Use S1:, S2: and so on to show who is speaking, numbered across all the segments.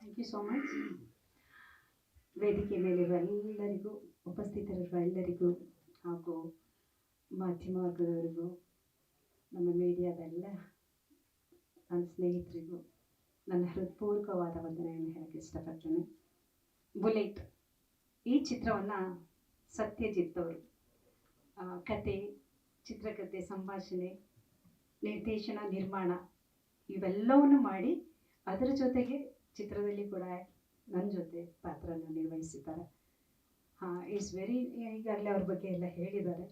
S1: Thank you so much. ವೇದಿಕೆ ಮೇಲಿರುವ ಎಲ್ಲರಿಗೂ, ಉಪಸ್ಥಿತರಿರುವ ಎಲ್ಲರಿಗೂ ಹಾಗೂ ಮಾಧ್ಯಮ ವರ್ಗದವರಿಗೂ, ನಮ್ಮ ಮೀಡಿಯಾದ ಎಲ್ಲ ನನ್ನ ಸ್ನೇಹಿತರಿಗೂ ನನ್ನ ಹೃತ್ಪೂರ್ವಕವಾದ ವಂದನೆಯನ್ನು ಹೇಳಕ್ಕೆ ಇಷ್ಟಪಡ್ತೇನೆ. ಬುಲೆಟ್ ಈ ಚಿತ್ರವನ್ನು ಸತ್ಯಜಿತ್ ಅವರು ಕತೆ, ಚಿತ್ರಕಥೆ, ಸಂಭಾಷಣೆ, ನಿರ್ದೇಶನ, ನಿರ್ಮಾಣ ಇವೆಲ್ಲವನ್ನು ಮಾಡಿ ಅದರ ಜೊತೆಗೆ ಚಿತ್ರದಲ್ಲಿ ಕೂಡ ನನ್ನ ಜೊತೆ ಪಾತ್ರನ ನಿರ್ವಹಿಸಿದ್ದಾರೆ. ಇಟ್ಸ್ ವೆರಿ, ಈಗಾಗಲೇ ಅವ್ರ ಬಗ್ಗೆ ಎಲ್ಲ ಹೇಳಿದ್ದಾರೆ.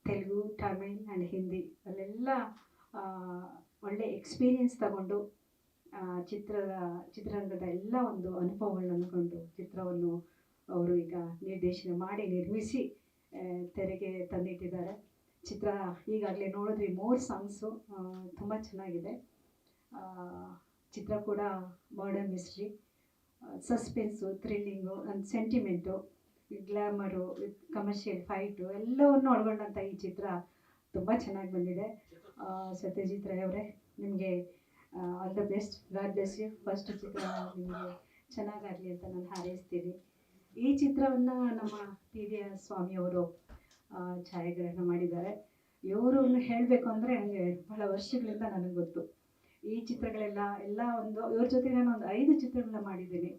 S1: ತೆಲುಗು, ತಮಿಳ್ ಆ್ಯಂಡ್ ಹಿಂದಿ ಅಲ್ಲೆಲ್ಲ ಒಳ್ಳೆ ಎಕ್ಸ್ಪೀರಿಯನ್ಸ್ ತಗೊಂಡು ಚಿತ್ರರಂಗದ ಎಲ್ಲ ಒಂದು ಅನುಭವಗಳನ್ನ ಅಂದ್ಕೊಂಡು ಚಿತ್ರವನ್ನು ಅವರು ಈಗ ನಿರ್ದೇಶನ ಮಾಡಿ ನಿರ್ಮಿಸಿ ತೆರೆಗೆ ತಂದಿಟ್ಟಿದ್ದಾರೆ. ಚಿತ್ರ ಈಗಾಗಲೇ ನೋಡಿದ್ವಿ, 3 ಸಾಂಗ್ಸು ತುಂಬ ಚೆನ್ನಾಗಿದೆ. ಚಿತ್ರ ಕೂಡ ಮರ್ಡರ್ ಮಿಸ್ಟ್ರಿ, ಸಸ್ಪೆನ್ಸು, ಥ್ರಿಲ್ಲಿಂಗು, ಒಂದು ಸೆಂಟಿಮೆಂಟು, ಗ್ಲಾಮರು, ಕಮರ್ಷಿಯಲ್ ಫೈಟು ಎಲ್ಲವನ್ನು ಒಳಗೊಂಡಂಥ ಈ ಚಿತ್ರ ತುಂಬ ಚೆನ್ನಾಗಿ ಬಂದಿದೆ. ಸತ್ಯಜಿತ್ ರೈ ಅವರೇ, ನಿಮಗೆ all the best, God bless you. First ಚಿತ್ರ ನಿಮಗೆ ಚೆನ್ನಾಗಾಗಲಿ ಅಂತ ನಾನು ಹಾರೈಸ್ತೀನಿ. ಈ ಚಿತ್ರವನ್ನು ನಮ್ಮ PVR ಸ್ವಾಮಿಯವರು ಛಾಯಾಗ್ರಹಣ ಮಾಡಿದ್ದಾರೆ. ಇವರನ್ನು ಹೇಳಬೇಕು ಅಂದರೆ ನನಗೆ ಬಹಳ ವರ್ಷಗಳಿಂದ ನನಗೆ ಗೊತ್ತು. ಈ ಚಿತ್ರಗಳೆಲ್ಲ ಇವ್ರ ಜೊತೆ ನಾನು ಒಂದು 5 ಚಿತ್ರಗಳನ್ನ ಮಾಡಿದ್ದೀನಿ.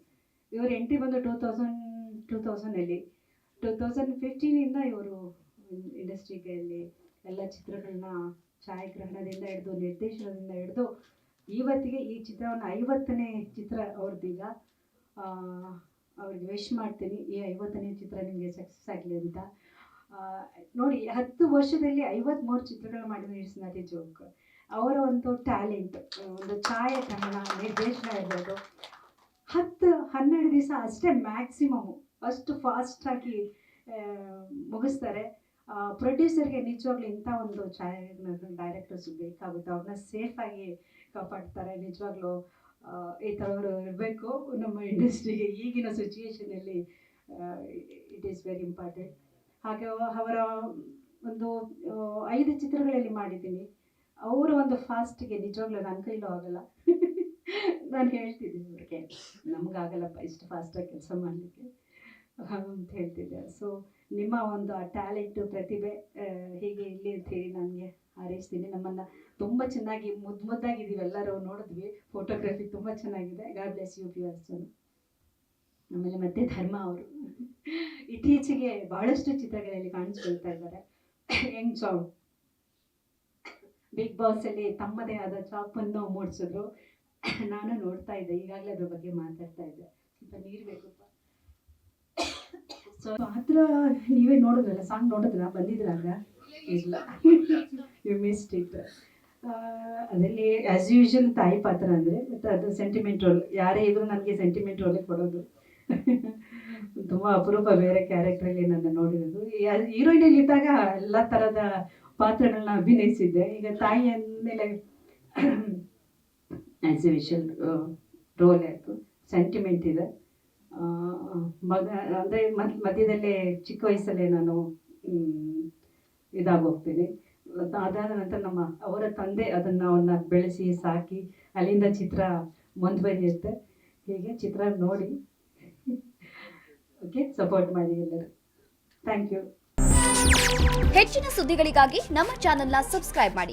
S1: ಇವರು ಎಂಟ್ರಿ ಬಂದು 2000ಅಲ್ಲಿ 2015ಇಂದ ಇವರು ಇಂಡಸ್ಟ್ರಿಗೆ ಎಲ್ಲ ಚಿತ್ರಗಳನ್ನ ಛಾಯಾಗ್ರಹಣದಿಂದ ಹಿಡಿದು ನಿರ್ದೇಶನದಿಂದ ಹಿಡಿದು ಇವತ್ತಿಗೆ ಈ ಚಿತ್ರವನ್ನು 50ನೇ ಚಿತ್ರ ಅವ್ರದ್ದೀಗ. ಅವ್ರಿಗೆ ವಿಶ್ ಮಾಡ್ತೀನಿ, ಈ 50ನೇ ಚಿತ್ರ ನಿಮಗೆ ಸಕ್ಸಸ್ ಆಗಲಿ ಅಂತ. ನೋಡಿ, 10 ವರ್ಷದಲ್ಲಿ 53 ಚಿತ್ರಗಳು ಮಾಡಿದ ಇಟ್ಸ್ ನಾಟ್ ಎ ಜೋಕ್. ಅವರ ಒಂದು ಟ್ಯಾಲೆಂಟ್, ಒಂದು ಛಾಯಾಗ್ರಹಣ, ನಿರ್ದೇಶನ ಇರ್ಬೋದು, 10-12 ದಿವಸ ಅಷ್ಟೇ ಮ್ಯಾಕ್ಸಿಮಮ್ಮು, ಅಷ್ಟು ಫಾಸ್ಟಾಗಿ ಮುಗಿಸ್ತಾರೆ. ಪ್ರೊಡ್ಯೂಸರ್ಗೆ ನಿಜವಾಗ್ಲೂ ಇಂಥ ಒಂದು ಛಾಯಾಗ್ರಹಣ ಡೈರೆಕ್ಟರ್ಸ್ ಬೇಕಾಗುತ್ತೆ. ಅವ್ರನ್ನ ಸೇಫಾಗಿ ಕಾಪಾಡ್ತಾರೆ. ನಿಜವಾಗ್ಲೂ ಈ ಥರವರು ಇರಬೇಕು ನಮ್ಮ ಇಂಡಸ್ಟ್ರಿಗೆ ಈಗಿನ ಸಿಚುಯೇಷನಲ್ಲಿ. It is very important. ಹಾಗೆ ಅವರ ಒಂದು 5 ಚಿತ್ರಗಳಲ್ಲಿ ಮಾಡಿದ್ದೀನಿ. ಅವರ ಒಂದು ಫಾಸ್ಟಿಗೆ ನಿಜವಾಗ್ಲೂ ನನ್ನ ಕೈಲೂ ಆಗಲ್ಲ. ನಾನು ಹೇಳ್ತಿದ್ದೀನಿ ಅವ್ರಿಗೆ, ನಮಗಾಗಲ್ಲಪ್ಪ ಇಷ್ಟು ಫಾಸ್ಟಾಗಿ ಕೆಲಸ ಮಾಡಲಿಕ್ಕೆ ಅಂತ ಹೇಳ್ತಿದ್ದೆ. ಸೊ ನಿಮ್ಮ ಒಂದು ಆ ಟ್ಯಾಲೆಂಟು, ಪ್ರತಿಭೆ ಹೀಗೆ ಇಲ್ಲಿ ಅಂತ ಹೇಳಿ ನನಗೆ ಹಾರೈಸ್ತೀನಿ. ನಮ್ಮನ್ನು ತುಂಬ ಚೆನ್ನಾಗಿ ಮುದ್ದಾಗಿದ್ದೀವಿ, ಎಲ್ಲರೂ ನೋಡಿದ್ವಿ. ಫೋಟೋಗ್ರಫಿ ತುಂಬ ಚೆನ್ನಾಗಿದೆ. God bless you PVR. ಆಮೇಲೆ ಮತ್ತೆ ಧರ್ಮ ಅವರು ಇತ್ತೀಚೆಗೆ ಬಹಳಷ್ಟು ಚಿತ್ರಗಳಲ್ಲಿ ಕಾಣಿಸ್ಕೊಳ್ತಾ ಇದ್ದಾರೆ. ಯಂಗ್ ಸಾಂಗ್, ಬಿಗ್ ಬಾಸಲ್ಲಿ ತಮ್ಮದೇ ಆದ ಚಾಪನ್ನು ಮೂಡಿಸಿದ್ರು. ನಾನು ನೋಡ್ತಾ ಇದ್ದೆ, ಈಗಾಗಲೇ ಅದ್ರ ಬಗ್ಗೆ ಮಾತಾಡ್ತಾ ಇದ್ದೆ. ಸ್ವಲ್ಪ ನೀರು ಬೇಕಪ್ಪ. ಸೊ ಹತ್ರ ನೀವೇ ನೋಡಿದ್ರಲ್ಲ, ಸಾಂಗ್ ನೋಡಿದ್ರ, ಬಂದಿದ್ರಾಗ? ಇಲ್ಲ, ಯು ಮಿಸ್ಡ್ ಇಟ್. ಅದರಲ್ಲಿ ಆ್ಯಸ್ ಯೂಶುವಲ್ ತಾಯಿ ಪಾತ್ರ ಅಂದರೆ, ಮತ್ತು ಅದು ಸೆಂಟಿಮೆಂಟ್ ರೋಲ್. ಯಾರೇ ಇದ್ರೂ ನನಗೆ ಸೆಂಟಿಮೆಂಟ್ ರೋಲೇ ಕೊಡೋದು. ತುಂಬ ಅಪರೂಪ ಬೇರೆ ಕ್ಯಾರೆಕ್ಟ್ರಲ್ಲಿ ನನ್ನ ನೋಡಿರೋದು. ಹೀರೋಯಿನಲ್ಲಿ ಇದ್ದಾಗ ಎಲ್ಲ ಥರದ ಪಾತ್ರಗಳನ್ನ ಅಭಿನಯಿಸಿದ್ದೆ. ಈಗ ತಾಯಿ ಅಂದಮೇಲೆ ಆ್ಯಸ್ ಯೂಶುವಲ್ ರೋಲ್ ಆಯಿತು. ಸೆಂಟಿಮೆಂಟ್ ಇದೆ. ಮಗ ಅಂದರೆ ಮಧ್ಯದಲ್ಲೇ ಚಿಕ್ಕ ವಯಸ್ಸಲ್ಲೇ ನಾನು ಇದಾಗೋಗ್ತೀನಿ. ಅದಾದ ನಂತರ ಅವರ ತಂದೆ ಅವನ್ನ ಬೆಳೆಸಿ ಸಾಕಿ ಅಲ್ಲಿಂದ ಚಿತ್ರ ಮುಂದುವರಿಯುತ್ತೆ. ಹೀಗೆ ಚಿತ್ರ ನೋಡಿ ಓಕೆ, ಸಪೋರ್ಟ್ ಮಾಡಿ ಎಲ್ಲರೂ. Thank you.
S2: ಹೆಚ್ಚಿನ ಸುದ್ದಿಗಳಿಗಾಗಿ ನಮ್ಮ ಚಾನೆಲ್ನ ಸಬ್ಸ್ಕ್ರೈಬ್ ಮಾಡಿ.